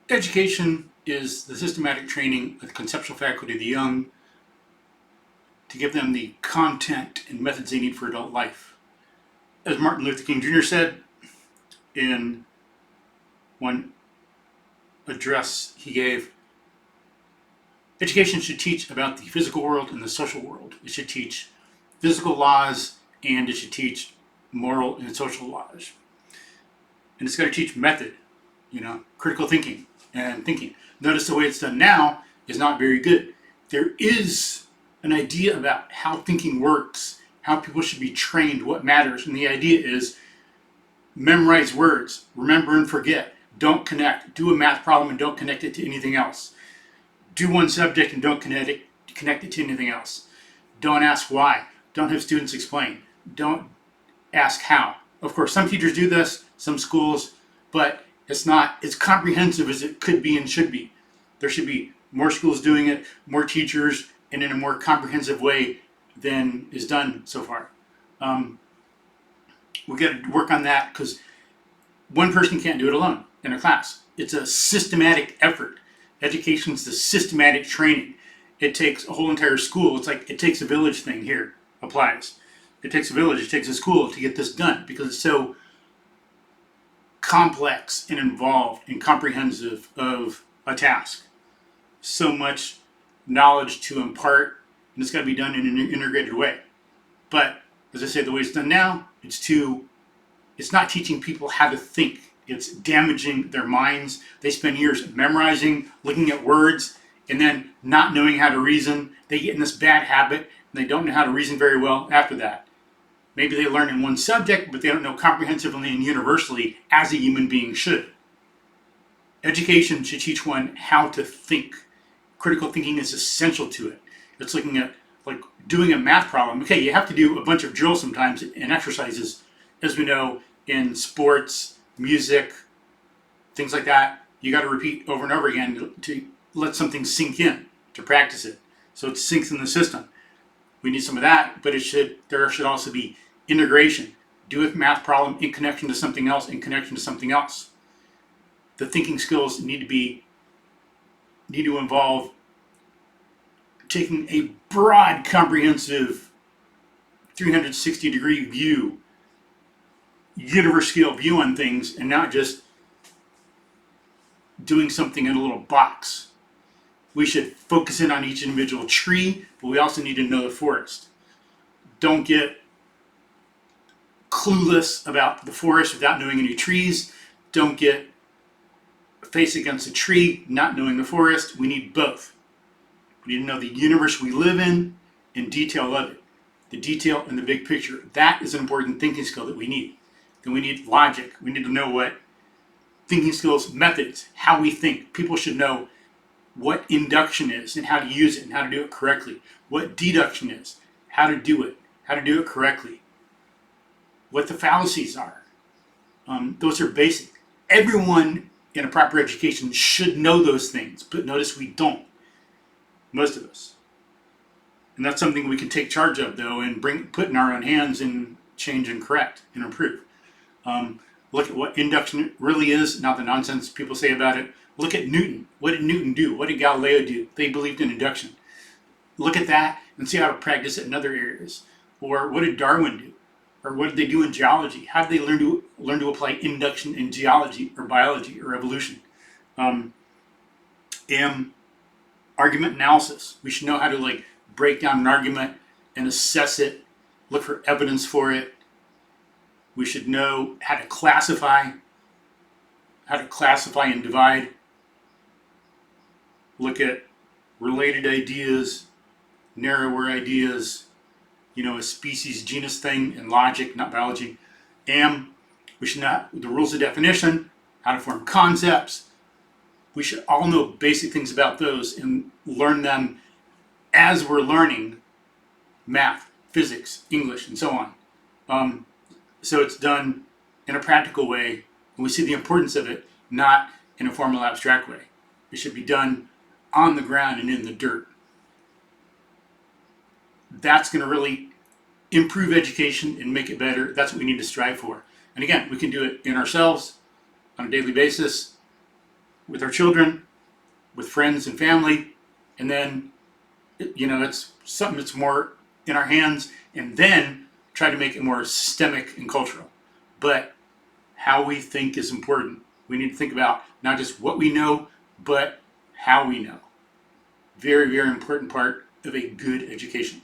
Education is the systematic training of the conceptual faculty of the young to give them the content and methods they need for adult life. As Martin Luther King Jr. said in one address he gave, education should teach about the physical world and the social world. It should teach physical laws and it should teach moral and social laws. And it's got to teach method, critical thinking and thinking. Notice the way it's done now is not very good. There is an idea about how thinking works, how people should be trained, what matters. And the idea is memorize words, remember and forget, don't connect, do a math problem and don't connect it to anything else. Do one subject and don't connect it to anything else. Don't ask why. Don't have students explain. Don't ask how. Of course, some teachers do this, some schools, but it's not as comprehensive as it could be and should be. There should be more schools doing it, more teachers, and in a more comprehensive way than is done so far. We got to work on that because one person can't do it alone in a class. It's a systematic effort. Education's the systematic training. It takes a whole entire school. It's like it takes a village thing here applies. It takes a village, it takes a school to get this done because it's so complex and involved and comprehensive of a task. So much knowledge to impart, and it's got to be done in an integrated way. But as I say, the way it's done now, it's not teaching people how to think. It's damaging their minds. They spend years memorizing, looking at words, and then not knowing how to reason. They get in this bad habit, and they don't know how to reason very well after that. Maybe they learn in one subject, but they don't know comprehensively and universally as a human being should. Education should teach one how to think. Critical thinking is essential to it. It's looking at like doing a math problem. Okay, you have to do a bunch of drills sometimes and exercises, as we know, in sports, music, things like that. You got to repeat over and over again to let something sink in, to practice it, so it sinks in the system. We need some of that, but there should also be integration. Do a math problem in connection to something else, in connection to something else. The thinking skills need to involve taking a broad, comprehensive 360-degree view, universe scale view on things, and not just doing something in a little box. We should focus in on each individual tree, but we also need to know the forest. Don't get clueless about the forest without knowing any trees. Don't get face against a tree, not knowing the forest. We need both. We need to know the universe we live in and detail of it. The detail and the big picture. That is an important thinking skill that we need. Then we need logic. We need to know what thinking skills, methods, how we think. People should know what induction is and how to use it and how to do it correctly. What deduction is, how to do it correctly. What the fallacies are. Those are basic. Everyone in a proper education should know those things, but notice we don't. Most of us. And that's something we can take charge of, though, and put in our own hands and change and correct and improve. Look at what induction really is, not the nonsense people say about it. Look at Newton. What did Newton do? What did Galileo do? They believed in induction. Look at that and see how to practice it in other areas. Or what did Darwin do? Or what did they do in geology? How did they learn to apply induction in geology or biology or evolution? Argument analysis. We should know how to break down an argument and assess it, look for evidence for it. We should know how to classify and divide. Look at related ideas, narrower ideas, a species genus thing in logic, not biology. We should know the rules of definition, how to form concepts. We should all know basic things about those and learn them as we're learning math, physics, English, and so on. So it's done in a practical way, and we see the importance of it, not in a formal abstract way. It should be done on the ground and in the dirt. That's going to really improve education and make it better. That's what we need to strive for. And again, we can do it in ourselves on a daily basis. with our children, with friends and family, and then it's something that's more in our hands, and then try to make it more systemic and cultural. But how we think is important. We need to think about not just what we know, but how we know. Very, very important part of a good education.